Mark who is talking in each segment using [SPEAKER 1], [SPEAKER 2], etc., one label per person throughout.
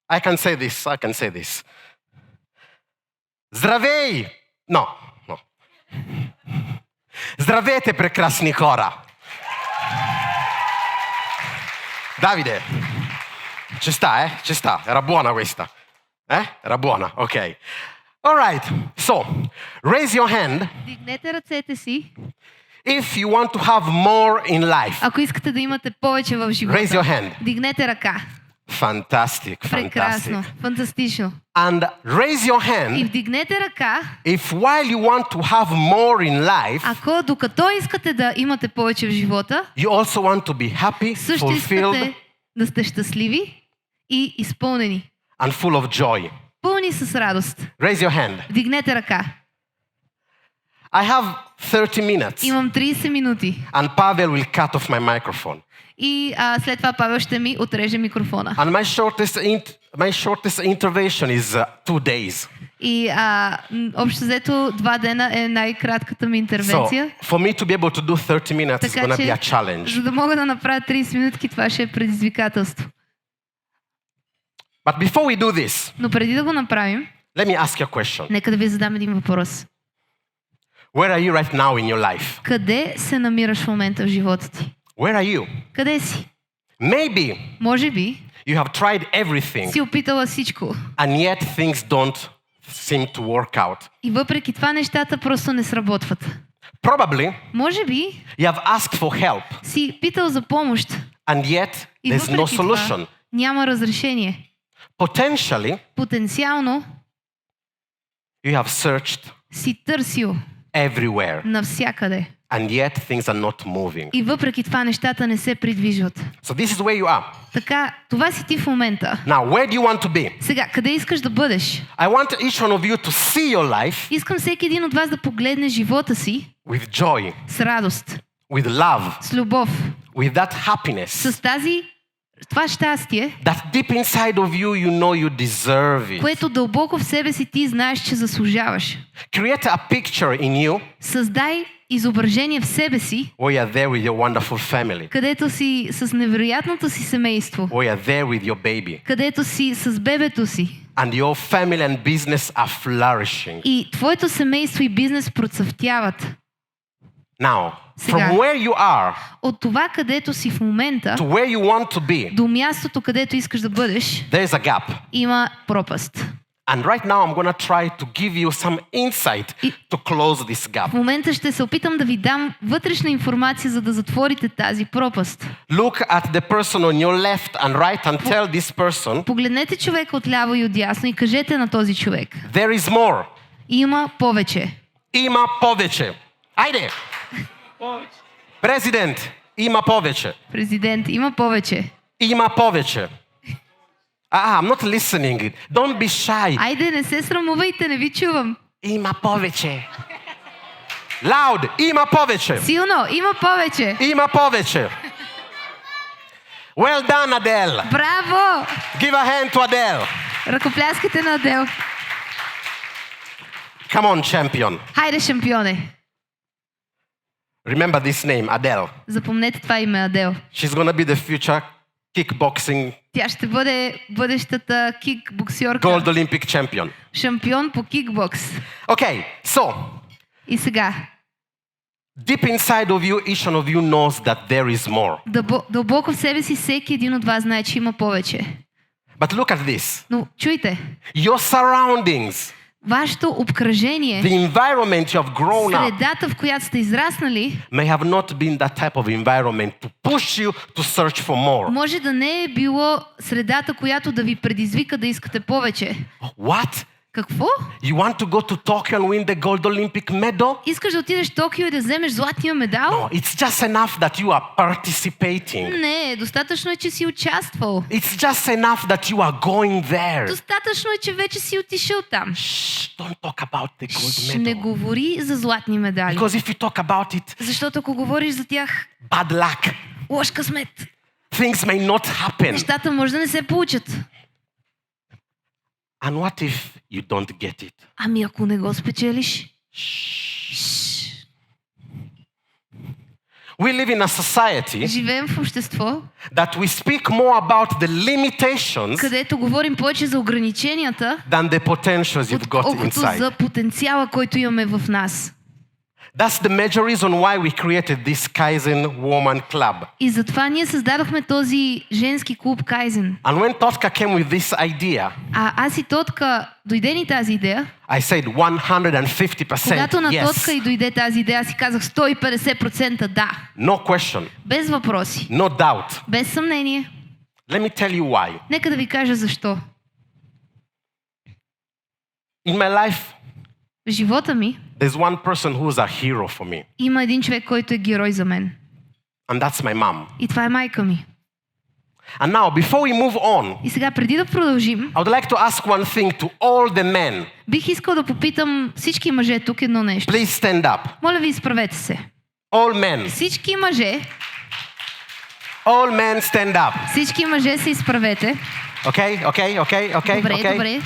[SPEAKER 1] I can say this. Здравей! No. Здравейте, прекрасни хора! Davide, ci sta, Ci sta. Era buona questa. Era buona, ok. All right, so, raise your hand
[SPEAKER 2] Дигнете ръцете си,
[SPEAKER 1] if you want to have more in life.
[SPEAKER 2] ако искате да имате повече в
[SPEAKER 1] Raise
[SPEAKER 2] живота.
[SPEAKER 1] your hand.
[SPEAKER 2] Дигнете ръка.
[SPEAKER 1] Fantastic.
[SPEAKER 2] Прекрасно, фантастично.
[SPEAKER 1] And raise your
[SPEAKER 2] И
[SPEAKER 1] hand
[SPEAKER 2] вдигнете ръка,
[SPEAKER 1] if while you want to have more in life,
[SPEAKER 2] ако докато искате да имате повече в живота,
[SPEAKER 1] you also want to be happy,
[SPEAKER 2] също
[SPEAKER 1] fulfilled,
[SPEAKER 2] искате да сте щастливи и изпълнени.
[SPEAKER 1] and full of joy.
[SPEAKER 2] Пълни с радост.
[SPEAKER 1] Raise your hand.
[SPEAKER 2] Вдигнете ръка.
[SPEAKER 1] I have 30 minutes,
[SPEAKER 2] Имам 30 минути.
[SPEAKER 1] and Pavel will cut off my microphone.
[SPEAKER 2] И след това Павел ще ми отреже микрофона.
[SPEAKER 1] And my shortest intervention is 2 days.
[SPEAKER 2] И общо взето 2 дена е най-кратката ми интервенция.
[SPEAKER 1] So, for me to be able to do 30 minutes is
[SPEAKER 2] Така
[SPEAKER 1] going to be a
[SPEAKER 2] че,
[SPEAKER 1] challenge.
[SPEAKER 2] за да мога да направя 30 минутки, това ще е предизвикателство.
[SPEAKER 1] But before we do this,
[SPEAKER 2] Но преди да го направим,
[SPEAKER 1] let me ask you a question.
[SPEAKER 2] нека да ви задам един въпрос.
[SPEAKER 1] Where are you right now in your life?
[SPEAKER 2] Къде се намираш в момента в живота ти?
[SPEAKER 1] Where are you?
[SPEAKER 2] Къде си?
[SPEAKER 1] Maybe
[SPEAKER 2] Може би
[SPEAKER 1] you have tried everything,
[SPEAKER 2] си опитала всичко.
[SPEAKER 1] and yet things don't seem to work out.
[SPEAKER 2] И въпреки това нещата просто не сработват.
[SPEAKER 1] Probably
[SPEAKER 2] Може би
[SPEAKER 1] you have asked for help,
[SPEAKER 2] си питал за помощ
[SPEAKER 1] and yet
[SPEAKER 2] и
[SPEAKER 1] there's no
[SPEAKER 2] въпреки това
[SPEAKER 1] solution.
[SPEAKER 2] няма разрешение.
[SPEAKER 1] Potentially,
[SPEAKER 2] Потенциално
[SPEAKER 1] you have searched
[SPEAKER 2] си търсил
[SPEAKER 1] everywhere,
[SPEAKER 2] навсякъде.
[SPEAKER 1] and yet things are not moving.
[SPEAKER 2] И въпреки това нещата не се придвижват.
[SPEAKER 1] So this is where you are.
[SPEAKER 2] Така, това си ти в момента.
[SPEAKER 1] Now, where do you want to be?
[SPEAKER 2] Сега, къде искаш да бъдеш?
[SPEAKER 1] I want each one of you to see your life
[SPEAKER 2] Искам всеки един от вас да погледне живота си
[SPEAKER 1] with joy,
[SPEAKER 2] с радост,
[SPEAKER 1] with love,
[SPEAKER 2] с любов,
[SPEAKER 1] with that happiness,
[SPEAKER 2] с това щастие,
[SPEAKER 1] that deep inside of you, you know you deserve it.
[SPEAKER 2] което дълбоко в себе си ти знаеш, че заслужаваш.
[SPEAKER 1] Create a picture in you
[SPEAKER 2] Създай изображение в себе си,
[SPEAKER 1] where you're there with your wonderful family,
[SPEAKER 2] където си с невероятното си семейство,
[SPEAKER 1] where you're there with your baby,
[SPEAKER 2] където си с бебето си
[SPEAKER 1] and your family and business are flourishing.
[SPEAKER 2] и твоето семейство и бизнес процъфтяват.
[SPEAKER 1] Now,
[SPEAKER 2] Сега,
[SPEAKER 1] from where you are
[SPEAKER 2] от това, където си в момента,
[SPEAKER 1] to where you want to be,
[SPEAKER 2] до мястото, където искаш да бъдеш,
[SPEAKER 1] there is a gap.
[SPEAKER 2] има пропаст.
[SPEAKER 1] And right now, I'm going to try to give you some insight to close this gap.
[SPEAKER 2] В момента ще се опитам да ви дам вътрешна информация, за да затворите тази пропаст.
[SPEAKER 1] Look at the person on your left and right and tell this person,
[SPEAKER 2] Погледнете човека отляво и отдясно и кажете на този човек:
[SPEAKER 1] there is more.
[SPEAKER 2] има повече.
[SPEAKER 1] Има повече. Айде! Президент, има повече.
[SPEAKER 2] Президент, има повече.
[SPEAKER 1] Има повече. I'm not listening. Don't be shy.
[SPEAKER 2] Айде, не се срамувайте, не ви чувам.
[SPEAKER 1] Има повече. Loud, има повече.
[SPEAKER 2] Силно, има повече.
[SPEAKER 1] Има повече. Well done, Adele.
[SPEAKER 2] Браво!
[SPEAKER 1] Give a hand to Adele.
[SPEAKER 2] Ръкопляскайте на Адел.
[SPEAKER 1] Come on, champion.
[SPEAKER 2] Хайде, шампионе.
[SPEAKER 1] Remember this name, Adele.
[SPEAKER 2] Запомнете това име, Адел.
[SPEAKER 1] She's going to be the future kickboxing
[SPEAKER 2] Тя ще бъде бъдещата кикбоксьорка.
[SPEAKER 1] gold Olympic champion.
[SPEAKER 2] Шампион по кикбокс.
[SPEAKER 1] Okay, so
[SPEAKER 2] И сега,
[SPEAKER 1] deep inside of you, each one of you knows that there is more.
[SPEAKER 2] дълбоко в себе си всеки един от вас знае, че има повече.
[SPEAKER 1] But look at this.
[SPEAKER 2] Но чуйте,
[SPEAKER 1] Your surroundings,
[SPEAKER 2] вашето обкръжение,
[SPEAKER 1] the environment you have grown up,
[SPEAKER 2] средата, в която сте израснали,
[SPEAKER 1] may have not been that type of environment to push you to search for more.
[SPEAKER 2] може да не е било средата, която да ви предизвика да искате повече.
[SPEAKER 1] What?
[SPEAKER 2] Какво?
[SPEAKER 1] You want to go to Tokyo and win the gold Olympic medal?
[SPEAKER 2] Искаш да отидеш в Токио и да вземеш златния медал?
[SPEAKER 1] No, it's just enough that you are participating.
[SPEAKER 2] Не, достатъчно е, че си участвал.
[SPEAKER 1] It's just enough that you are going there.
[SPEAKER 2] Достатъчно е, че вече си отишъл там.
[SPEAKER 1] Shh, don't talk about the gold
[SPEAKER 2] Не
[SPEAKER 1] medal.
[SPEAKER 2] говори за златни медали.
[SPEAKER 1] Because if you talk about it,
[SPEAKER 2] Защото ако говориш за тях,
[SPEAKER 1] bad luck.
[SPEAKER 2] лош късмет.
[SPEAKER 1] Things may not happen.
[SPEAKER 2] Нещата може да не се получат.
[SPEAKER 1] And what if you don't get it?
[SPEAKER 2] Ами ако не го спечелиш?
[SPEAKER 1] We live in a society
[SPEAKER 2] Живеем в общество,
[SPEAKER 1] that we speak more about the limitations
[SPEAKER 2] където говорим повече за ограниченията,
[SPEAKER 1] than the potentials you've got
[SPEAKER 2] отколкото за
[SPEAKER 1] inside.
[SPEAKER 2] потенциала, който имаме в нас.
[SPEAKER 1] That's the major reason why we created this Kaizen Woman Club.
[SPEAKER 2] И затова ние създадохме този женски клуб Кайзен.
[SPEAKER 1] And when Totka came with this idea,
[SPEAKER 2] Аз и Тотка дойде ни тази идея.
[SPEAKER 1] I said 150%
[SPEAKER 2] Когато на Тотка
[SPEAKER 1] yes.
[SPEAKER 2] и дойде тази идея, аз си казах 150% да.
[SPEAKER 1] No question,
[SPEAKER 2] Без въпроси,
[SPEAKER 1] no doubt.
[SPEAKER 2] без съмнение.
[SPEAKER 1] Let me tell you why.
[SPEAKER 2] Нека да ви кажа защо.
[SPEAKER 1] In my life,
[SPEAKER 2] В живота ми
[SPEAKER 1] there's one person who's a hero for me,
[SPEAKER 2] има един човек, който е герой за мен.
[SPEAKER 1] and that's my mom.
[SPEAKER 2] И това е майка ми.
[SPEAKER 1] And now, before we move on,
[SPEAKER 2] И сега, преди да продължим,
[SPEAKER 1] I would like to ask one thing to all the men.
[SPEAKER 2] бих искал да попитам всички мъже тук едно нещо.
[SPEAKER 1] Please stand up.
[SPEAKER 2] Моля ви, изправете се.
[SPEAKER 1] All men.
[SPEAKER 2] Всички мъже,
[SPEAKER 1] All men stand up.
[SPEAKER 2] всички мъже се изправете.
[SPEAKER 1] Okay?
[SPEAKER 2] Добре, добре.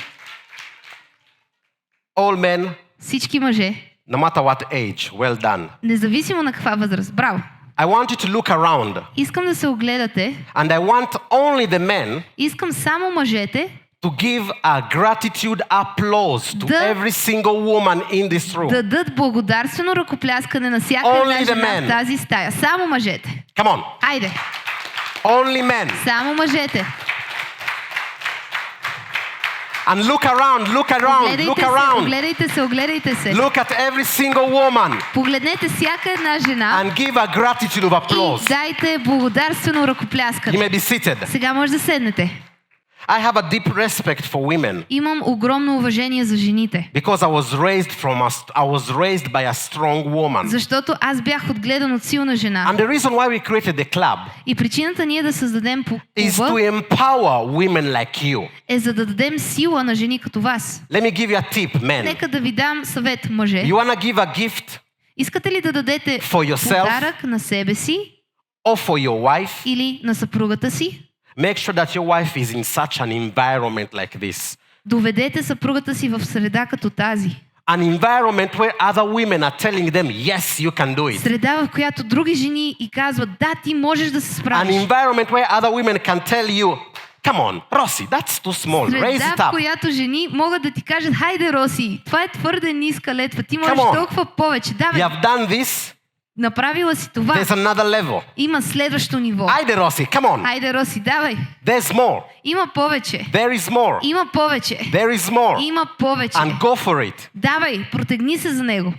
[SPEAKER 1] All men,
[SPEAKER 2] Всички мъже,
[SPEAKER 1] no matter what age, well done.
[SPEAKER 2] независимо на каква възраст. Браво!
[SPEAKER 1] I want you to look around,
[SPEAKER 2] Искам да се огледате.
[SPEAKER 1] and I want only the men
[SPEAKER 2] Искам само мъжете
[SPEAKER 1] to give a gratitude applause to
[SPEAKER 2] Да.
[SPEAKER 1] every single woman in this room.
[SPEAKER 2] да дадат благодарствено ръкопляскане на всяка
[SPEAKER 1] Only
[SPEAKER 2] една
[SPEAKER 1] the
[SPEAKER 2] жена
[SPEAKER 1] men.
[SPEAKER 2] в тази стая. Само мъжете.
[SPEAKER 1] Come on.
[SPEAKER 2] Айде!
[SPEAKER 1] Only men.
[SPEAKER 2] Само мъжете.
[SPEAKER 1] And look around.
[SPEAKER 2] Огледайте се.
[SPEAKER 1] Look at every single woman
[SPEAKER 2] Погледнете всяка една жена
[SPEAKER 1] and give a gratitude of
[SPEAKER 2] и
[SPEAKER 1] applause.
[SPEAKER 2] дайте благодарствено
[SPEAKER 1] You
[SPEAKER 2] ръкопляскане.
[SPEAKER 1] may be seated.
[SPEAKER 2] Сега може да седнете.
[SPEAKER 1] I have a deep respect for women
[SPEAKER 2] Имам огромно уважение за жените.
[SPEAKER 1] because I was raised by a strong woman.
[SPEAKER 2] Защото аз бях отгледан от силна жена.
[SPEAKER 1] And the reason why we created the club
[SPEAKER 2] И причината ние да създадем
[SPEAKER 1] is to
[SPEAKER 2] клуба
[SPEAKER 1] empower women like you.
[SPEAKER 2] е за да дадем сила на жени като вас.
[SPEAKER 1] Let me give you a tip, men.
[SPEAKER 2] Нека да ви дам съвет, мъже.
[SPEAKER 1] You want to give a gift
[SPEAKER 2] Искате ли да дадете
[SPEAKER 1] for yourself
[SPEAKER 2] подарък на себе си
[SPEAKER 1] or for your wife?
[SPEAKER 2] или на съпругата си?
[SPEAKER 1] Make sure that your wife is in such an environment like this.
[SPEAKER 2] Доведете съпругата си в среда като тази.
[SPEAKER 1] An environment where other women are telling them, yes, you can do it.
[SPEAKER 2] Среда, в която други жени и казват, да, ти можеш да се
[SPEAKER 1] An
[SPEAKER 2] справиш.
[SPEAKER 1] environment where other women can tell you, come on, Rossi, that's too small, raise
[SPEAKER 2] Среда,
[SPEAKER 1] it
[SPEAKER 2] в
[SPEAKER 1] up.
[SPEAKER 2] която жени могат да ти кажат, хайде, Роси, това е твърде ниска летва, ти можеш
[SPEAKER 1] Come on.
[SPEAKER 2] толкова повече. Да,
[SPEAKER 1] You
[SPEAKER 2] бе,
[SPEAKER 1] have done this,
[SPEAKER 2] направила си това.
[SPEAKER 1] there's another level.
[SPEAKER 2] Има следващо ниво.
[SPEAKER 1] Айде, Rossi, come on.
[SPEAKER 2] Хайде, Роси, давай.
[SPEAKER 1] There's more.
[SPEAKER 2] Има повече.
[SPEAKER 1] There is more.
[SPEAKER 2] Има повече.
[SPEAKER 1] There is more.
[SPEAKER 2] Има повече.
[SPEAKER 1] And go for it.
[SPEAKER 2] Давай, протегни се за него.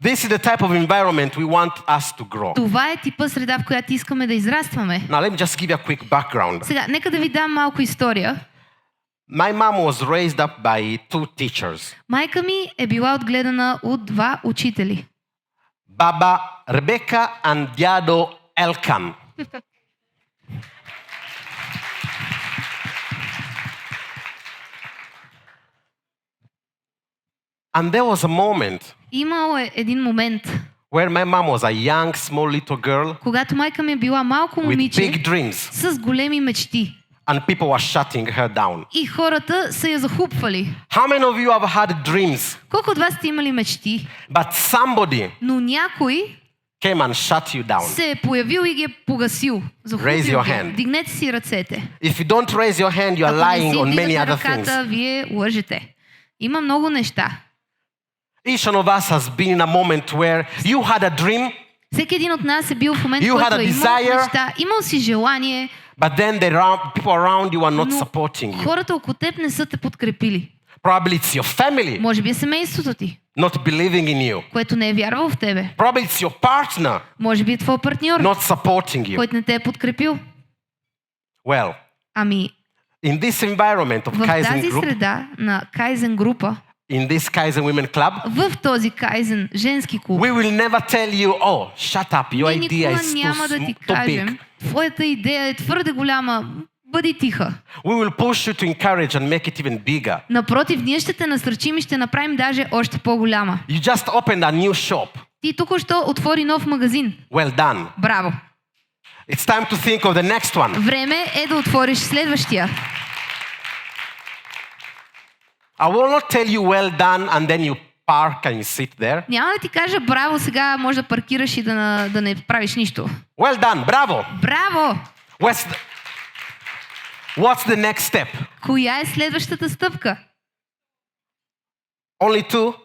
[SPEAKER 1] This is the type of environment we want us to grow.
[SPEAKER 2] Това е типа среда, в която искаме да израстваме.
[SPEAKER 1] Now, let me just give you a quick background.
[SPEAKER 2] Сега, нека да ви дам малко история.
[SPEAKER 1] My mom was raised up by two teachers,
[SPEAKER 2] Майка ми е била отгледана от два учители.
[SPEAKER 1] Baba Rebecca and Diado Elkan. And there was a moment
[SPEAKER 2] Имало е един момент,
[SPEAKER 1] where my mom was a young, small little girl
[SPEAKER 2] когато майка ми е била малко
[SPEAKER 1] with
[SPEAKER 2] момиче
[SPEAKER 1] big dreams,
[SPEAKER 2] с големи мечти.
[SPEAKER 1] and people were shutting her down.
[SPEAKER 2] И хората са я захупвали.
[SPEAKER 1] How many of you have had dreams,
[SPEAKER 2] Колко от вас сте имали мечти,
[SPEAKER 1] but somebody
[SPEAKER 2] но някой
[SPEAKER 1] came and shut you down?
[SPEAKER 2] се е появил и ги е погасил? Захупил
[SPEAKER 1] Raise your
[SPEAKER 2] ги.
[SPEAKER 1] hand.
[SPEAKER 2] Дигнете си ръцете.
[SPEAKER 1] If you don't raise your hand, you are
[SPEAKER 2] Ако не
[SPEAKER 1] lying
[SPEAKER 2] си
[SPEAKER 1] on many
[SPEAKER 2] вдигате
[SPEAKER 1] other things.
[SPEAKER 2] ръката, вие лъжете. Има много неща.
[SPEAKER 1] Each one of us has been in a moment where you had a dream,
[SPEAKER 2] Всеки един от нас е бил в момент,
[SPEAKER 1] You
[SPEAKER 2] който
[SPEAKER 1] had a
[SPEAKER 2] е имал
[SPEAKER 1] desire.
[SPEAKER 2] мечта, имал си желание,
[SPEAKER 1] but then people around you are not
[SPEAKER 2] но
[SPEAKER 1] supporting you.
[SPEAKER 2] хората около теб не са те подкрепили.
[SPEAKER 1] Probably it's your family
[SPEAKER 2] Може би е семейството ти,
[SPEAKER 1] not believing in you.
[SPEAKER 2] което не е вярвал в тебе.
[SPEAKER 1] Probably it's your partner
[SPEAKER 2] Може би е твой партньор,
[SPEAKER 1] not supporting you.
[SPEAKER 2] който не те е подкрепил.
[SPEAKER 1] Well,
[SPEAKER 2] Ами,
[SPEAKER 1] in this environment of
[SPEAKER 2] в
[SPEAKER 1] Kaizen
[SPEAKER 2] тази
[SPEAKER 1] group,
[SPEAKER 2] среда на Кайзен група,
[SPEAKER 1] in this Kaizen women club,
[SPEAKER 2] в този Кайзен женски клуб,
[SPEAKER 1] we will never tell you, oh, shut up, your
[SPEAKER 2] ние
[SPEAKER 1] idea
[SPEAKER 2] никога
[SPEAKER 1] is
[SPEAKER 2] няма да ти
[SPEAKER 1] too big.
[SPEAKER 2] кажем, твоята идея е твърде голяма, бъди тиха.
[SPEAKER 1] We will push you to encourage and make it even bigger.
[SPEAKER 2] Напротив, ние ще те насърчим и ще направим даже още по-голяма.
[SPEAKER 1] You just opened a new shop.
[SPEAKER 2] Ти току-що отвори нов магазин.
[SPEAKER 1] Well done.
[SPEAKER 2] Браво!
[SPEAKER 1] It's time to think of the next one.
[SPEAKER 2] Време е да отвориш следващия.
[SPEAKER 1] I will not tell you well done and then you park and you sit there.
[SPEAKER 2] Няма да ти кажа браво, сега може да паркираш и да не правиш нищо.
[SPEAKER 1] Well done, bravo.
[SPEAKER 2] Браво!
[SPEAKER 1] What's the next step?
[SPEAKER 2] Коя е следващата стъпка?
[SPEAKER 1] Only two?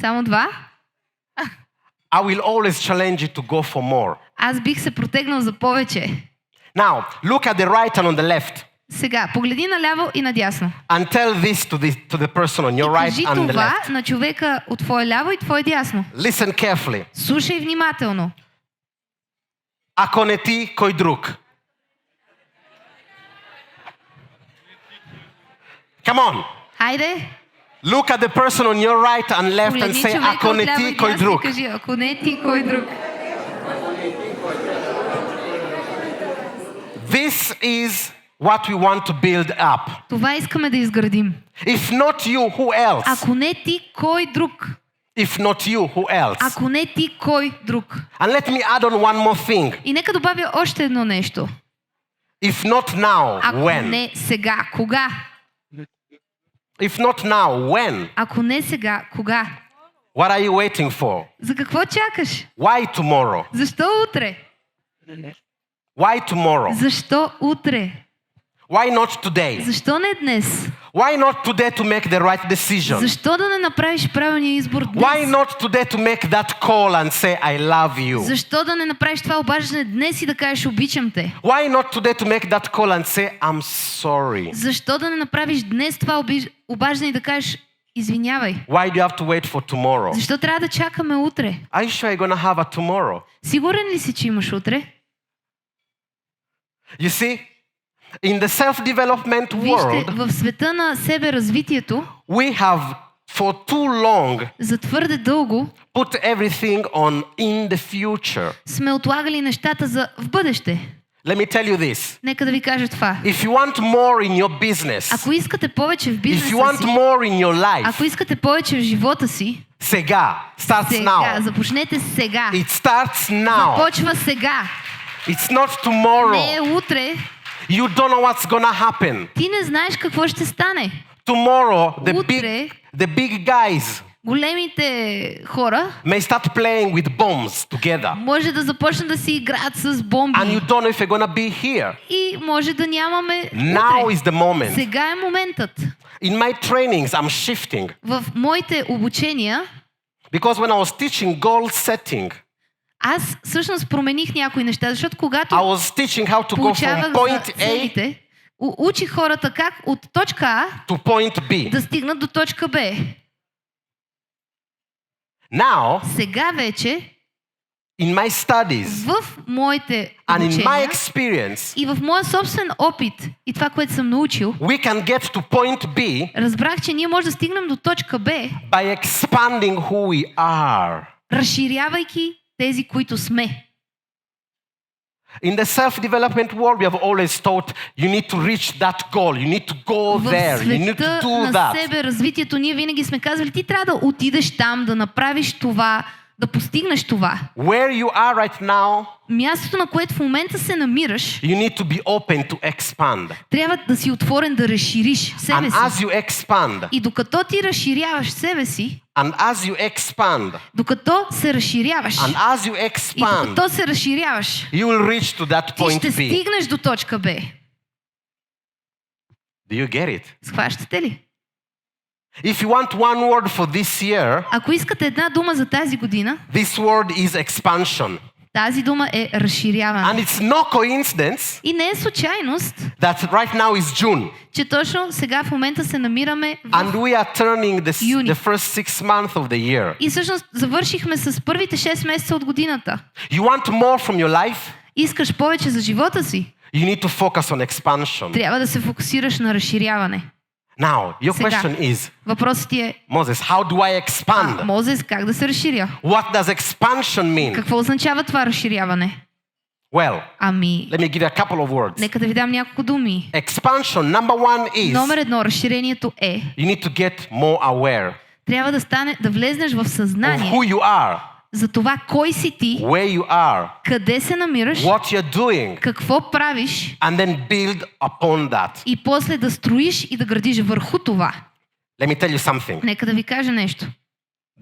[SPEAKER 2] Само 2?
[SPEAKER 1] I will always challenge you to go for more.
[SPEAKER 2] Аз бих се протегнал за повече.
[SPEAKER 1] Now, look at the right and on the left.
[SPEAKER 2] Сега, погледни наляво и надясно.
[SPEAKER 1] And tell this to the person on your right
[SPEAKER 2] Кажи
[SPEAKER 1] and the
[SPEAKER 2] това
[SPEAKER 1] left.
[SPEAKER 2] на човека от твое ляво и твое дясно.
[SPEAKER 1] Listen carefully.
[SPEAKER 2] Слушай внимателно.
[SPEAKER 1] Ако не ти, кой друг? Come on.
[SPEAKER 2] Хайде.
[SPEAKER 1] Look at the person on your right and left and
[SPEAKER 2] Погледни
[SPEAKER 1] say,
[SPEAKER 2] човека
[SPEAKER 1] ако
[SPEAKER 2] от
[SPEAKER 1] не
[SPEAKER 2] ляво
[SPEAKER 1] ти,
[SPEAKER 2] и
[SPEAKER 1] кой
[SPEAKER 2] дясно и
[SPEAKER 1] друг?
[SPEAKER 2] кажи, ако не ти, кой друг?
[SPEAKER 1] This is what we want to build up.
[SPEAKER 2] Това искаме да изградим.
[SPEAKER 1] If not you, who else?
[SPEAKER 2] Ако не ти, кой друг?
[SPEAKER 1] If not you, who else?
[SPEAKER 2] Ако не ти, кой друг?
[SPEAKER 1] And let me add on one more thing.
[SPEAKER 2] И нека добавя още едно нещо.
[SPEAKER 1] If not now,
[SPEAKER 2] Ако
[SPEAKER 1] when?
[SPEAKER 2] не сега, кога?
[SPEAKER 1] If not now, when?
[SPEAKER 2] Ако не сега, кога?
[SPEAKER 1] What are you waiting for?
[SPEAKER 2] За какво чакаш?
[SPEAKER 1] Why tomorrow?
[SPEAKER 2] Защо утре?
[SPEAKER 1] Why tomorrow?
[SPEAKER 2] Защо утре?
[SPEAKER 1] Why not today?
[SPEAKER 2] Защо не днес?
[SPEAKER 1] Why not today to make the right decision?
[SPEAKER 2] Защо да не направиш правилния избор днес?
[SPEAKER 1] Why not today to make that call and say, I love you?
[SPEAKER 2] Защо да не направиш това обаждане днес и да кажеш обичам те?
[SPEAKER 1] Why not today to make that call and say, I'm sorry?
[SPEAKER 2] Защо да не направиш днес това обаждане и да кажеш извинявай?
[SPEAKER 1] Why do you have to wait for tomorrow?
[SPEAKER 2] Защо трябва да чакаме утре?
[SPEAKER 1] Are you sure you're going to have a tomorrow?
[SPEAKER 2] Сигурен ли си, че имаш утре?
[SPEAKER 1] You see, in the self-development
[SPEAKER 2] Вижте,
[SPEAKER 1] world,
[SPEAKER 2] в света на себе развитието,
[SPEAKER 1] we have for too long
[SPEAKER 2] за твърде дълго
[SPEAKER 1] put everything on in the future.
[SPEAKER 2] сме отлагали нещата за в бъдеще.
[SPEAKER 1] Let me tell you this.
[SPEAKER 2] Нека да ви кажа това.
[SPEAKER 1] If you want more in your business,
[SPEAKER 2] Ако искате повече в
[SPEAKER 1] if
[SPEAKER 2] бизнеса
[SPEAKER 1] you want
[SPEAKER 2] си,
[SPEAKER 1] more in your life,
[SPEAKER 2] ако искате повече в живота си,
[SPEAKER 1] сега, starts
[SPEAKER 2] сега,
[SPEAKER 1] now.
[SPEAKER 2] започнете сега.
[SPEAKER 1] It starts now.
[SPEAKER 2] Почва сега.
[SPEAKER 1] It's not
[SPEAKER 2] Не
[SPEAKER 1] tomorrow.
[SPEAKER 2] е утре.
[SPEAKER 1] You don't know what's gonna happen.
[SPEAKER 2] Ти не знаеш какво ще стане.
[SPEAKER 1] Tomorrow,
[SPEAKER 2] Утре
[SPEAKER 1] the big guys
[SPEAKER 2] големите хора
[SPEAKER 1] may start playing with bombs together.
[SPEAKER 2] може да започнат да си играят с бомби.
[SPEAKER 1] And you don't know if you're gonna be here.
[SPEAKER 2] И може да нямаме
[SPEAKER 1] Now
[SPEAKER 2] утре.
[SPEAKER 1] is the moment.
[SPEAKER 2] Сега е моментът.
[SPEAKER 1] In my trainings, I'm shifting.
[SPEAKER 2] В моите обучения
[SPEAKER 1] Because when I was teaching goal setting,
[SPEAKER 2] аз всъщност промених някои неща, защото когато
[SPEAKER 1] I was teaching how to go
[SPEAKER 2] получавах
[SPEAKER 1] from
[SPEAKER 2] за
[SPEAKER 1] point A
[SPEAKER 2] целите, учих хората как от точка А
[SPEAKER 1] to point B.
[SPEAKER 2] да стигнат до точка Б.
[SPEAKER 1] Now,
[SPEAKER 2] Сега вече
[SPEAKER 1] in my studies
[SPEAKER 2] в моите
[SPEAKER 1] and in my
[SPEAKER 2] обучения
[SPEAKER 1] experience,
[SPEAKER 2] и в моя собствен опит и това, което съм научил,
[SPEAKER 1] we can get to point B
[SPEAKER 2] разбрах, че ние може да стигнем до точка Б,
[SPEAKER 1] by expanding who we are.
[SPEAKER 2] разширявайки тези, които сме.
[SPEAKER 1] In the self-development world, we have always thought you need to reach that goal, you need to go
[SPEAKER 2] В
[SPEAKER 1] there, you need to
[SPEAKER 2] света
[SPEAKER 1] do
[SPEAKER 2] на
[SPEAKER 1] that.
[SPEAKER 2] себе развитието ние винаги сме казвали, ти трябва да отидеш там, да направиш това, да постигнеш това.
[SPEAKER 1] Where you are right now,
[SPEAKER 2] Мястото, на което в момента се намираш,
[SPEAKER 1] you need to be open to expand.
[SPEAKER 2] трябва да си отворен да разшириш себе
[SPEAKER 1] And
[SPEAKER 2] си.
[SPEAKER 1] as you expand,
[SPEAKER 2] И докато ти разширяваш себе си,
[SPEAKER 1] and as you expand,
[SPEAKER 2] докато се разширяваш,
[SPEAKER 1] and as you
[SPEAKER 2] и
[SPEAKER 1] expand,
[SPEAKER 2] докато се разширяваш,
[SPEAKER 1] you will reach to that
[SPEAKER 2] ти
[SPEAKER 1] point
[SPEAKER 2] ще
[SPEAKER 1] B.
[SPEAKER 2] стигнеш до точка Б.
[SPEAKER 1] Do you get it?
[SPEAKER 2] Схващате ли?
[SPEAKER 1] If you want one word for this year,
[SPEAKER 2] Ако искате една дума за тази година,
[SPEAKER 1] this word is expansion.
[SPEAKER 2] тази дума е разширяване.
[SPEAKER 1] And it's no coincidence
[SPEAKER 2] И не е случайност,
[SPEAKER 1] that right now is June.
[SPEAKER 2] че точно сега в момента се намираме
[SPEAKER 1] And we are turning
[SPEAKER 2] Юни.
[SPEAKER 1] the first 6 months of the year.
[SPEAKER 2] И всъщност завършихме с първите 6 месеца от годината.
[SPEAKER 1] You want more from your life?
[SPEAKER 2] Искаш повече за живота си,
[SPEAKER 1] You need to focus on expansion.
[SPEAKER 2] трябва да се фокусираш на разширяване.
[SPEAKER 1] Now, your
[SPEAKER 2] Сега.
[SPEAKER 1] question is,
[SPEAKER 2] Въпросът ти е,
[SPEAKER 1] Moses, how do I expand?
[SPEAKER 2] Моузес, как да се разширя?
[SPEAKER 1] What does expansion mean?
[SPEAKER 2] Какво означава това разширяване?
[SPEAKER 1] Well,
[SPEAKER 2] Ами,
[SPEAKER 1] let me give you a couple of words.
[SPEAKER 2] нека да ви дам няколко думи.
[SPEAKER 1] Expansion, number one is
[SPEAKER 2] Номер 1, разширението е,
[SPEAKER 1] you need to get more aware
[SPEAKER 2] трябва да влезнеш в
[SPEAKER 1] of
[SPEAKER 2] съзнание
[SPEAKER 1] who you are,
[SPEAKER 2] за това кой си ти,
[SPEAKER 1] where you are,
[SPEAKER 2] къде се намираш,
[SPEAKER 1] what you're doing,
[SPEAKER 2] какво правиш
[SPEAKER 1] and then build upon that.
[SPEAKER 2] и после да строиш и да градиш върху това.
[SPEAKER 1] Let me tell you something.
[SPEAKER 2] Нека да ви кажа нещо.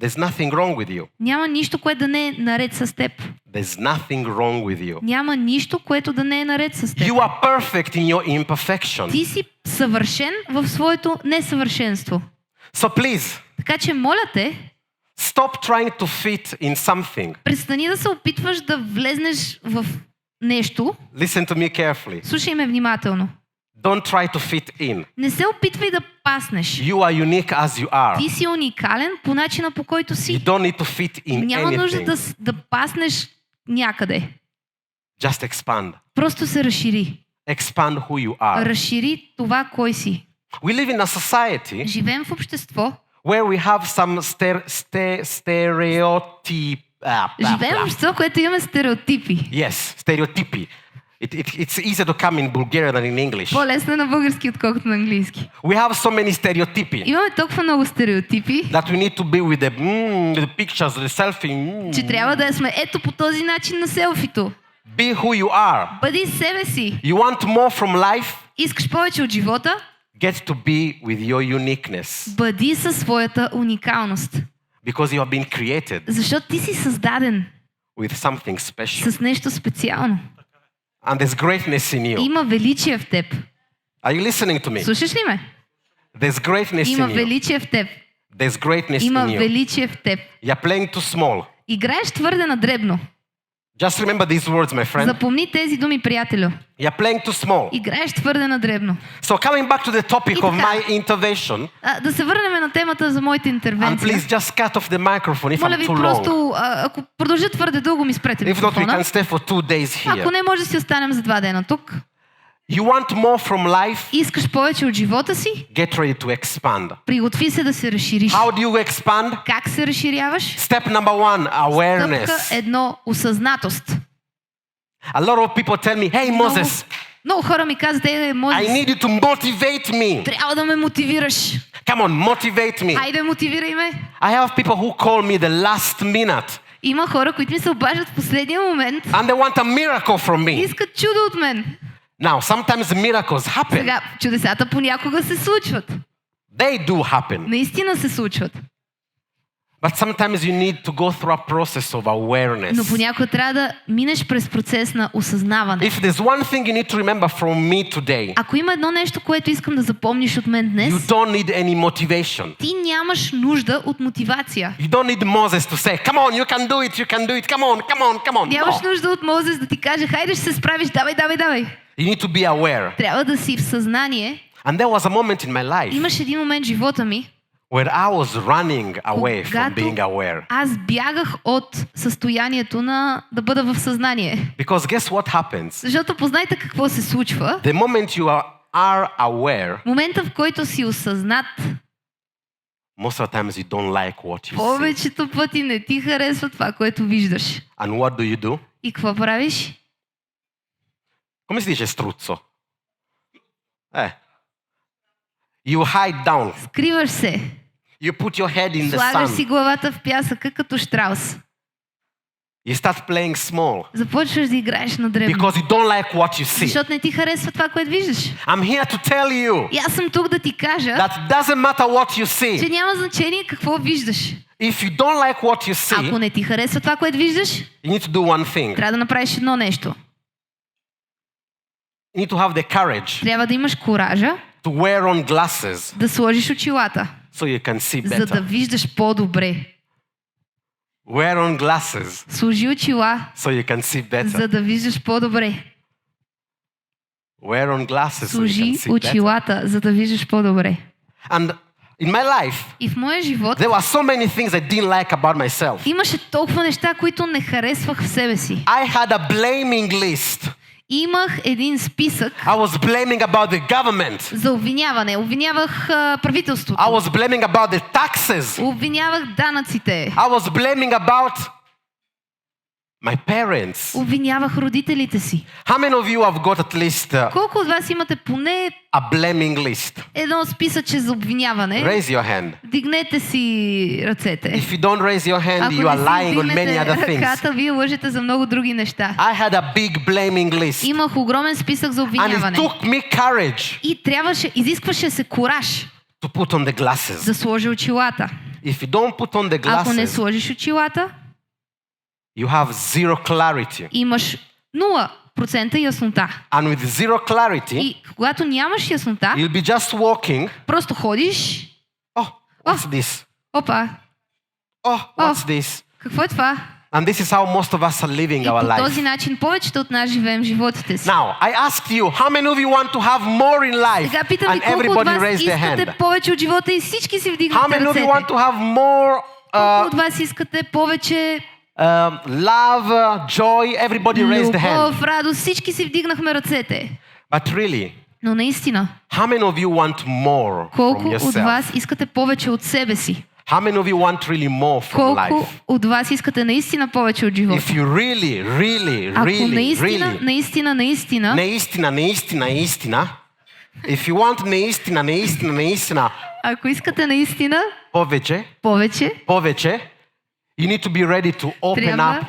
[SPEAKER 1] There's nothing wrong with you.
[SPEAKER 2] Няма нищо, което да не е наред с теб.
[SPEAKER 1] There's nothing wrong with you.
[SPEAKER 2] Няма нищо, което да не е наред с теб.
[SPEAKER 1] You are perfect in your imperfection.
[SPEAKER 2] Ти си съвършен в своето несъвършенство.
[SPEAKER 1] So please,
[SPEAKER 2] Така че моля те,
[SPEAKER 1] stop trying to fit in something.
[SPEAKER 2] престани да се опитваш да влезнеш в нещо.
[SPEAKER 1] Listen to me carefully.
[SPEAKER 2] Слушай ме внимателно.
[SPEAKER 1] Don't try to fit in.
[SPEAKER 2] Не се опитвай да паснеш.
[SPEAKER 1] You are unique as you are.
[SPEAKER 2] Ти си уникален по начина, по който
[SPEAKER 1] You
[SPEAKER 2] си.
[SPEAKER 1] don't need to fit in
[SPEAKER 2] Няма нужда
[SPEAKER 1] anything.
[SPEAKER 2] да паснеш някъде.
[SPEAKER 1] Just expand.
[SPEAKER 2] Просто се разшири.
[SPEAKER 1] Expand who you are.
[SPEAKER 2] Разшири това, кой си.
[SPEAKER 1] We live in a society
[SPEAKER 2] Живеем в общество.
[SPEAKER 1] where we have some stereotype.
[SPEAKER 2] Живеем в общество, което имаме стереотипи.
[SPEAKER 1] Yes, stereotypy. It's easier to come in Bulgarian than in English.
[SPEAKER 2] По-лесно е на български, отколкото на английски.
[SPEAKER 1] We have so many stereotypy
[SPEAKER 2] Имаме толкова много стереотипи,
[SPEAKER 1] that we need to be with the pictures, the selfie.
[SPEAKER 2] че трябва да сме ето по този начин на селфито.
[SPEAKER 1] Be who you are.
[SPEAKER 2] Бъди себе си.
[SPEAKER 1] You want more from life?
[SPEAKER 2] Искаш повече от живота?
[SPEAKER 1] Get to be with your uniqueness.
[SPEAKER 2] Бъди със своята уникалност.
[SPEAKER 1] Because you have been created
[SPEAKER 2] Защото ти си създаден
[SPEAKER 1] with something special.
[SPEAKER 2] с нещо специално.
[SPEAKER 1] And there's greatness in you.
[SPEAKER 2] Има величие в теб.
[SPEAKER 1] Are you listening to me?
[SPEAKER 2] Слушаш ли ме?
[SPEAKER 1] There's greatness
[SPEAKER 2] Има
[SPEAKER 1] in you.
[SPEAKER 2] величие в теб.
[SPEAKER 1] There's greatness
[SPEAKER 2] Има
[SPEAKER 1] in you.
[SPEAKER 2] величие в теб.
[SPEAKER 1] You're playing too small.
[SPEAKER 2] Играеш твърде на дребно.
[SPEAKER 1] Just remember these words, my friend.
[SPEAKER 2] Запомни тези думи, приятелю.
[SPEAKER 1] You're playing too small.
[SPEAKER 2] Играеш твърде на дребно.
[SPEAKER 1] So coming back to the topic
[SPEAKER 2] И
[SPEAKER 1] of
[SPEAKER 2] така.
[SPEAKER 1] my intervention,
[SPEAKER 2] Да се върнем на темата за моите
[SPEAKER 1] and
[SPEAKER 2] интервенции.
[SPEAKER 1] please just cut off the microphone if
[SPEAKER 2] Моля
[SPEAKER 1] I'm
[SPEAKER 2] ви,
[SPEAKER 1] too long.
[SPEAKER 2] просто, ако продължа твърде дълго, ми спрете
[SPEAKER 1] If not, we
[SPEAKER 2] микрофона.
[SPEAKER 1] can stay for 2 days
[SPEAKER 2] Ако
[SPEAKER 1] here.
[SPEAKER 2] не, може да си останем за 2 дена тук.
[SPEAKER 1] You want more from life?
[SPEAKER 2] Искаш повече от живота си?
[SPEAKER 1] Get ready to expand.
[SPEAKER 2] Приготви се да се разшириш.
[SPEAKER 1] How do you expand?
[SPEAKER 2] Как се разширяваш?
[SPEAKER 1] Step number 1,
[SPEAKER 2] Стъпка
[SPEAKER 1] awareness.
[SPEAKER 2] 1. Осъзнатост.
[SPEAKER 1] A lot of people tell me, hey Moses,
[SPEAKER 2] Много хора ми казват,
[SPEAKER 1] I
[SPEAKER 2] Мозес,
[SPEAKER 1] need you to motivate me.
[SPEAKER 2] трябва да ме мотивираш.
[SPEAKER 1] Come on, motivate me.
[SPEAKER 2] Хайде, мотивирай ме.
[SPEAKER 1] I have people who call me the last minute
[SPEAKER 2] Има хора, които ми се обаждат в последния момент
[SPEAKER 1] and they want a miracle from
[SPEAKER 2] и
[SPEAKER 1] me.
[SPEAKER 2] искат чудо от мен.
[SPEAKER 1] Now, sometimes miracles happen.
[SPEAKER 2] Сега, чудесата понякога се случват.
[SPEAKER 1] They do happen.
[SPEAKER 2] Наистина се случват.
[SPEAKER 1] But sometimes you need to go through a process of
[SPEAKER 2] Но
[SPEAKER 1] awareness.
[SPEAKER 2] понякога трябва да минеш през процес на осъзнаване.
[SPEAKER 1] If there's one thing you need to remember from me today,
[SPEAKER 2] Ако има едно нещо, което искам да запомниш от мен днес,
[SPEAKER 1] you don't need any motivation.
[SPEAKER 2] ти нямаш нужда от мотивация.
[SPEAKER 1] You don't need Moses to say, come on, you can do it, you can do it, come on, come on, come on.
[SPEAKER 2] Нямаш
[SPEAKER 1] No.
[SPEAKER 2] нужда от Моузес да ти каже, хайде ще се справиш, давай, давай, давай.
[SPEAKER 1] You need to be aware.
[SPEAKER 2] Трябва да си в съзнание.
[SPEAKER 1] And there was a moment in my life
[SPEAKER 2] Имаше един момент в живота ми,
[SPEAKER 1] where I was running away from
[SPEAKER 2] когато
[SPEAKER 1] being aware.
[SPEAKER 2] аз бягах от състоянието на да бъда в съзнание.
[SPEAKER 1] Because guess what happens?
[SPEAKER 2] Защото познайте какво се случва.
[SPEAKER 1] The moment you are aware,
[SPEAKER 2] Момента, в който си осъзнат,
[SPEAKER 1] most of the times you don't like what you see.
[SPEAKER 2] повечето пъти не ти харесва това, което виждаш.
[SPEAKER 1] And what do?
[SPEAKER 2] И какво правиш?
[SPEAKER 1] Come si dice struzzo? You hide down.
[SPEAKER 2] Скриваш се.
[SPEAKER 1] You put your head in the
[SPEAKER 2] Слагаш си
[SPEAKER 1] sun.
[SPEAKER 2] главата в пясъка като щраус.
[SPEAKER 1] You start playing small
[SPEAKER 2] Започваш да играеш на дребно.
[SPEAKER 1] because you don't like what you see.
[SPEAKER 2] Защото не ти харесва това, което виждаш.
[SPEAKER 1] I'm here to tell you
[SPEAKER 2] И аз съм тук да ти кажа,
[SPEAKER 1] that doesn't matter what you
[SPEAKER 2] че
[SPEAKER 1] see.
[SPEAKER 2] няма значение какво виждаш.
[SPEAKER 1] If you don't like what you
[SPEAKER 2] Ако
[SPEAKER 1] see,
[SPEAKER 2] не ти харесва това, което виждаш,
[SPEAKER 1] you need to do one thing.
[SPEAKER 2] трябва да направиш едно нещо.
[SPEAKER 1] You need to have the courage
[SPEAKER 2] Трябва да имаш коража
[SPEAKER 1] to wear on glasses
[SPEAKER 2] да сложиш очилата,
[SPEAKER 1] so you can see
[SPEAKER 2] за да
[SPEAKER 1] better.
[SPEAKER 2] виждаш по-добре.
[SPEAKER 1] Wear on glasses
[SPEAKER 2] Сложи очила,
[SPEAKER 1] so you can see better.
[SPEAKER 2] за да виждаш по-добре.
[SPEAKER 1] Wear on glasses so you
[SPEAKER 2] Сложи
[SPEAKER 1] can see better.
[SPEAKER 2] очилата, за да виждаш по-добре.
[SPEAKER 1] And in my life,
[SPEAKER 2] И в моя живот
[SPEAKER 1] there were so many things I didn't like about myself.
[SPEAKER 2] имаше толкова неща, които не харесвах в себе си.
[SPEAKER 1] I had a blaming list.
[SPEAKER 2] Имах един списък
[SPEAKER 1] I was blaming about the government.
[SPEAKER 2] за обвиняване. Обвинявах правителството.
[SPEAKER 1] I was blaming about the taxes.
[SPEAKER 2] Обвинявах данъците.
[SPEAKER 1] I was blaming about my parents.
[SPEAKER 2] Обвинявах родителите си.
[SPEAKER 1] How many of you have got at least
[SPEAKER 2] Колко от вас имате поне
[SPEAKER 1] a blaming list?
[SPEAKER 2] едно списъче за обвиняване?
[SPEAKER 1] Raise your hand.
[SPEAKER 2] Дигнете си ръцете.
[SPEAKER 1] If you don't raise your hand,
[SPEAKER 2] Ако
[SPEAKER 1] you are
[SPEAKER 2] не
[SPEAKER 1] lying
[SPEAKER 2] си
[SPEAKER 1] on many other
[SPEAKER 2] вдигнете
[SPEAKER 1] things.
[SPEAKER 2] ръката, вие лъжете за много други неща.
[SPEAKER 1] I had a big blaming list.
[SPEAKER 2] Имах огромен списък за
[SPEAKER 1] And it
[SPEAKER 2] обвиняване.
[SPEAKER 1] took me courage
[SPEAKER 2] И изискваше се кураж
[SPEAKER 1] to put on the glasses.
[SPEAKER 2] да сложа очилата.
[SPEAKER 1] If you don't put on the
[SPEAKER 2] Ако не
[SPEAKER 1] glasses,
[SPEAKER 2] сложиш очилата,
[SPEAKER 1] you have zero clarity.
[SPEAKER 2] имаш 0% яснота.
[SPEAKER 1] And with zero clarity,
[SPEAKER 2] И когато нямаш яснота,
[SPEAKER 1] you'll be just walking.
[SPEAKER 2] просто ходиш.
[SPEAKER 1] Oh, what's this?
[SPEAKER 2] Опа,
[SPEAKER 1] Oh, what's this?
[SPEAKER 2] какво е това?
[SPEAKER 1] And this is how most of us are living
[SPEAKER 2] И
[SPEAKER 1] our
[SPEAKER 2] по този
[SPEAKER 1] life.
[SPEAKER 2] начин повечето от нас живеем животите си.
[SPEAKER 1] Now, I asked you, how many of you want to have more in life?
[SPEAKER 2] Сега питам ви,
[SPEAKER 1] And
[SPEAKER 2] колко от
[SPEAKER 1] everybody
[SPEAKER 2] вас
[SPEAKER 1] raised their
[SPEAKER 2] искате
[SPEAKER 1] hand.
[SPEAKER 2] повече от живота и всички си
[SPEAKER 1] How
[SPEAKER 2] вдигнете
[SPEAKER 1] many of you
[SPEAKER 2] ръцете.
[SPEAKER 1] want to have more
[SPEAKER 2] Колко от вас искате повече
[SPEAKER 1] love, joy? Everybody raised the hand.
[SPEAKER 2] любов, радост, всички си вдигнахме ръцете.
[SPEAKER 1] But really,
[SPEAKER 2] Но наистина,
[SPEAKER 1] how many of you want more from
[SPEAKER 2] колко от
[SPEAKER 1] yourself?
[SPEAKER 2] вас искате повече от себе си?
[SPEAKER 1] How many of you want really more from
[SPEAKER 2] Колко
[SPEAKER 1] life?
[SPEAKER 2] от вас искате наистина повече от живота?
[SPEAKER 1] If you really,
[SPEAKER 2] Ако
[SPEAKER 1] really,
[SPEAKER 2] наистина,
[SPEAKER 1] if you want наистина,
[SPEAKER 2] ако искате наистина
[SPEAKER 1] повече, you need to be ready to open
[SPEAKER 2] трябва
[SPEAKER 1] up,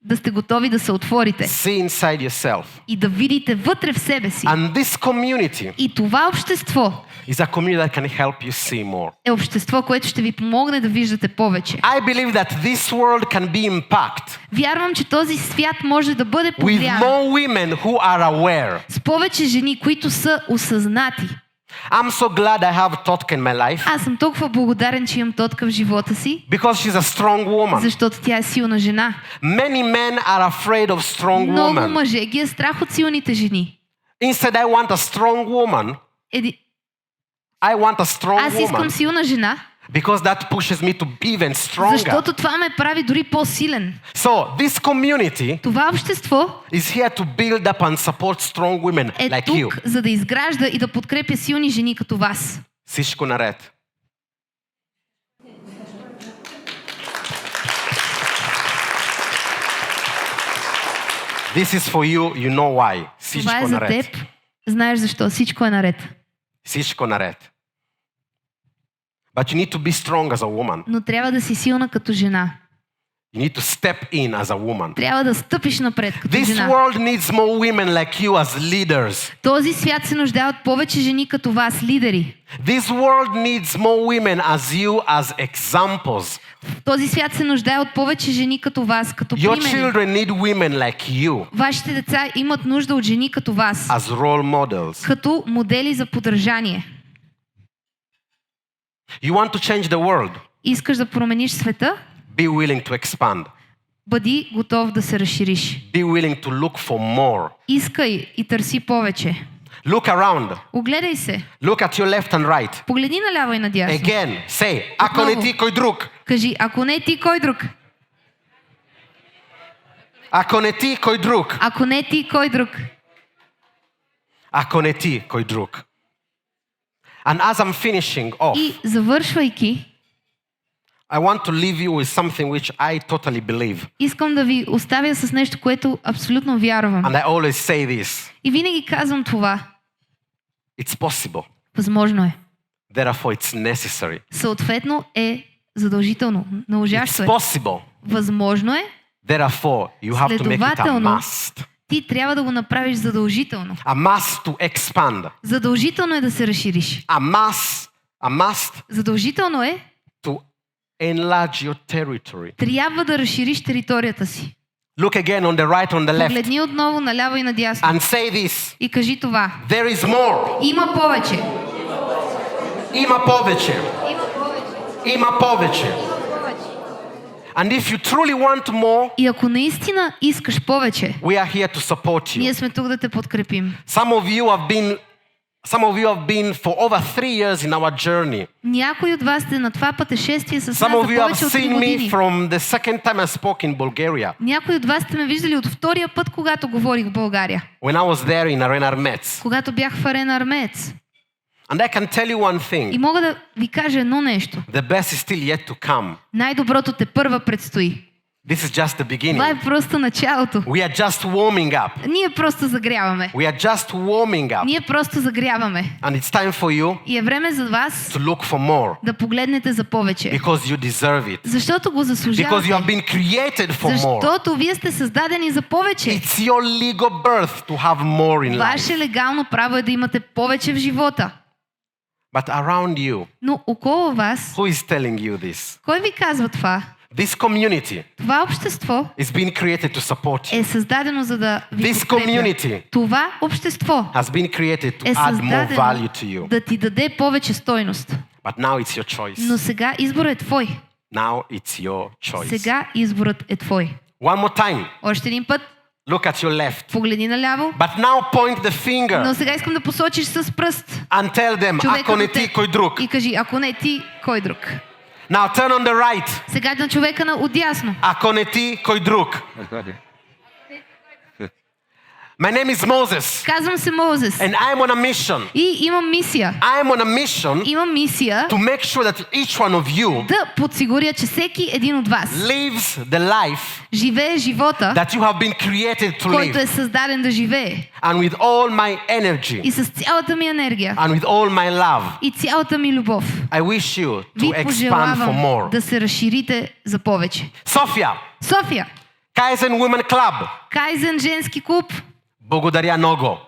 [SPEAKER 2] да сте готови да се отворите
[SPEAKER 1] see inside yourself.
[SPEAKER 2] и да видите вътре в себе си.
[SPEAKER 1] And this community
[SPEAKER 2] И това общество
[SPEAKER 1] is a community that can help you see more.
[SPEAKER 2] е общество, което ще ви помогне да виждате повече.
[SPEAKER 1] I believe that this world can be impacted
[SPEAKER 2] Вярвам, че този свят може да бъде
[SPEAKER 1] with
[SPEAKER 2] повлиян
[SPEAKER 1] more women who are aware.
[SPEAKER 2] с повече жени, които са осъзнати.
[SPEAKER 1] I'm so glad I have Totka in my life
[SPEAKER 2] Аз съм толкова благодарен, че имам Тотка в живота си,
[SPEAKER 1] because she's a strong woman.
[SPEAKER 2] защото тя е силна жена.
[SPEAKER 1] Many men are afraid of strong
[SPEAKER 2] Много
[SPEAKER 1] women.
[SPEAKER 2] мъже ги е страх от силните жени.
[SPEAKER 1] Instead, I want a strong woman. I want a strong
[SPEAKER 2] Аз искам
[SPEAKER 1] woman
[SPEAKER 2] силна жена,
[SPEAKER 1] because that pushes me to be even stronger.
[SPEAKER 2] защото това ме прави дори по-силен.
[SPEAKER 1] So this community
[SPEAKER 2] Това общество
[SPEAKER 1] is here to build up and support strong women
[SPEAKER 2] е
[SPEAKER 1] like
[SPEAKER 2] тук,
[SPEAKER 1] you.
[SPEAKER 2] за да изгражда и да подкрепя силни жени като вас.
[SPEAKER 1] Всичко наред. This is for you, you know why.
[SPEAKER 2] Това
[SPEAKER 1] Всичко
[SPEAKER 2] е за
[SPEAKER 1] наред.
[SPEAKER 2] теб. Знаеш защо. Всичко е наред.
[SPEAKER 1] Всичко наред. But you need to be strong as a woman.
[SPEAKER 2] Но трябва да си силна като жена.
[SPEAKER 1] You need to step in as a woman.
[SPEAKER 2] Трябва да стъпиш напред като
[SPEAKER 1] This
[SPEAKER 2] жена.
[SPEAKER 1] world needs more women like you as leaders.
[SPEAKER 2] Този свят се нуждае от повече жени като вас, лидери.
[SPEAKER 1] This world needs more women as you as examples.
[SPEAKER 2] Този свят се нуждае от повече жени като вас, като
[SPEAKER 1] Your
[SPEAKER 2] примери.
[SPEAKER 1] children need women like you
[SPEAKER 2] Вашите деца имат нужда от жени като вас,
[SPEAKER 1] as role models.
[SPEAKER 2] като модели за подражание.
[SPEAKER 1] You want to change the world.
[SPEAKER 2] Искаш да промениш света?
[SPEAKER 1] Be willing to expand.
[SPEAKER 2] Бъди готов да се разшириш.
[SPEAKER 1] Be willing to look for more.
[SPEAKER 2] Искай и търси повече.
[SPEAKER 1] Look around.
[SPEAKER 2] Огледай се.
[SPEAKER 1] Look at your left and right.
[SPEAKER 2] Погледни наляво и надясно.
[SPEAKER 1] Again, say, ако не ти, кой друг?
[SPEAKER 2] Кажи, ако не ти, кой друг?
[SPEAKER 1] Ако не ти, кой друг?
[SPEAKER 2] Ако не ти, кой друг?
[SPEAKER 1] Ако не ти, кой друг? And as I'm finishing off,
[SPEAKER 2] И завършвайки,
[SPEAKER 1] I want to leave you with something which I totally believe.
[SPEAKER 2] искам да ви оставя с нещо, което абсолютно вярвам.
[SPEAKER 1] And I always say this.
[SPEAKER 2] И винаги казвам това.
[SPEAKER 1] It's possible.
[SPEAKER 2] Възможно е.
[SPEAKER 1] Therefore, it's necessary.
[SPEAKER 2] Съответно е задължително. Наложащо
[SPEAKER 1] It's
[SPEAKER 2] е.
[SPEAKER 1] possible.
[SPEAKER 2] Възможно е.
[SPEAKER 1] Therefore, you have to make it a
[SPEAKER 2] Следователно,
[SPEAKER 1] must.
[SPEAKER 2] ти трябва да го направиш задължително.
[SPEAKER 1] A must to expand.
[SPEAKER 2] Задължително е да се разшириш.
[SPEAKER 1] A must
[SPEAKER 2] Задължително е.
[SPEAKER 1] to enlarge your territory.
[SPEAKER 2] Трябва да разшириш територията си.
[SPEAKER 1] Look again on the right, on the left,
[SPEAKER 2] Погледни отново наляво и надясно.
[SPEAKER 1] and say this.
[SPEAKER 2] И кажи това.
[SPEAKER 1] There is more.
[SPEAKER 2] Има повече.
[SPEAKER 1] Има повече.
[SPEAKER 2] Има повече.
[SPEAKER 1] Има повече. And if you truly want more,
[SPEAKER 2] И ако наистина искаш повече,
[SPEAKER 1] we are here to support you.
[SPEAKER 2] ние сме тук да те подкрепим.
[SPEAKER 1] Some of you have been for over 3 years in our journey.
[SPEAKER 2] Някои от вас сте на това пътешествие с нас
[SPEAKER 1] Some
[SPEAKER 2] за
[SPEAKER 1] of you have
[SPEAKER 2] повече от 3
[SPEAKER 1] seen me
[SPEAKER 2] години.
[SPEAKER 1] from the second time I spoke in Bulgaria,
[SPEAKER 2] Някои от вас сте ме виждали от втория път, когато говорих в България.
[SPEAKER 1] when I was there in Arena Armets.
[SPEAKER 2] Когато бях в Арена Армеец.
[SPEAKER 1] And I can tell you one
[SPEAKER 2] И
[SPEAKER 1] thing.
[SPEAKER 2] мога да ви кажа едно нещо.
[SPEAKER 1] The best is still yet to come.
[SPEAKER 2] Най-доброто те първа предстои.
[SPEAKER 1] This is just the
[SPEAKER 2] Това е
[SPEAKER 1] beginning.
[SPEAKER 2] просто началото.
[SPEAKER 1] We are just warming up.
[SPEAKER 2] Ние просто загряваме.
[SPEAKER 1] We are just warming up.
[SPEAKER 2] Ние просто загряваме.
[SPEAKER 1] And it's time for you
[SPEAKER 2] И е време за вас
[SPEAKER 1] to look for more
[SPEAKER 2] да погледнете за повече.
[SPEAKER 1] because you deserve it.
[SPEAKER 2] Защото го
[SPEAKER 1] Because you
[SPEAKER 2] заслужавате.
[SPEAKER 1] have been created for more.
[SPEAKER 2] Защото вие сте създадени за повече.
[SPEAKER 1] It's your legal birth to have more in life.
[SPEAKER 2] Ваше легално право е да имате повече в живота.
[SPEAKER 1] But around you,
[SPEAKER 2] Но около вас,
[SPEAKER 1] who is telling you this?
[SPEAKER 2] кой ви казва това?
[SPEAKER 1] This community
[SPEAKER 2] Това общество
[SPEAKER 1] is being created to support you.
[SPEAKER 2] е създадено за да ви
[SPEAKER 1] This
[SPEAKER 2] подкрепя.
[SPEAKER 1] community
[SPEAKER 2] Това общество
[SPEAKER 1] has been created to
[SPEAKER 2] е
[SPEAKER 1] add more
[SPEAKER 2] създадено
[SPEAKER 1] value to you.
[SPEAKER 2] да ти даде повече стойност.
[SPEAKER 1] But now it's your choice.
[SPEAKER 2] Но сега изборът е твой.
[SPEAKER 1] Now it's your choice.
[SPEAKER 2] Сега изборът е твой.
[SPEAKER 1] One more time.
[SPEAKER 2] Още един път,
[SPEAKER 1] Look at your left.
[SPEAKER 2] погледни наляво.
[SPEAKER 1] But now point the finger
[SPEAKER 2] Но сега искам да посочиш с пръст
[SPEAKER 1] and tell them,
[SPEAKER 2] човека
[SPEAKER 1] ако не
[SPEAKER 2] до
[SPEAKER 1] ти,
[SPEAKER 2] теб
[SPEAKER 1] кой друг.
[SPEAKER 2] и кажи, ако не ти, кой друг?
[SPEAKER 1] Now turn on the right.
[SPEAKER 2] Сега на човека на отдясно.
[SPEAKER 1] Ако не ти, кой друг. My name is Moses.
[SPEAKER 2] Казвам се Моузес.
[SPEAKER 1] And I'm on a mission.
[SPEAKER 2] И имам мисия.
[SPEAKER 1] I'm on a mission
[SPEAKER 2] Имам мисия
[SPEAKER 1] to make sure that each one of you
[SPEAKER 2] да подсигуря, че всеки един от вас
[SPEAKER 1] lives the life
[SPEAKER 2] живее живота,
[SPEAKER 1] that you have been created to
[SPEAKER 2] който е
[SPEAKER 1] live.
[SPEAKER 2] създаден да живее.
[SPEAKER 1] And with all my energy
[SPEAKER 2] И с цялата ми енергия
[SPEAKER 1] and with all my love,
[SPEAKER 2] и цялата ми любов
[SPEAKER 1] I wish you
[SPEAKER 2] ви
[SPEAKER 1] to expand for
[SPEAKER 2] пожелавам
[SPEAKER 1] more.
[SPEAKER 2] да се разширите за повече.
[SPEAKER 1] София,
[SPEAKER 2] София,
[SPEAKER 1] Кайзен Women Club.
[SPEAKER 2] Кайзен Женски клуб.
[SPEAKER 1] Благодаря много.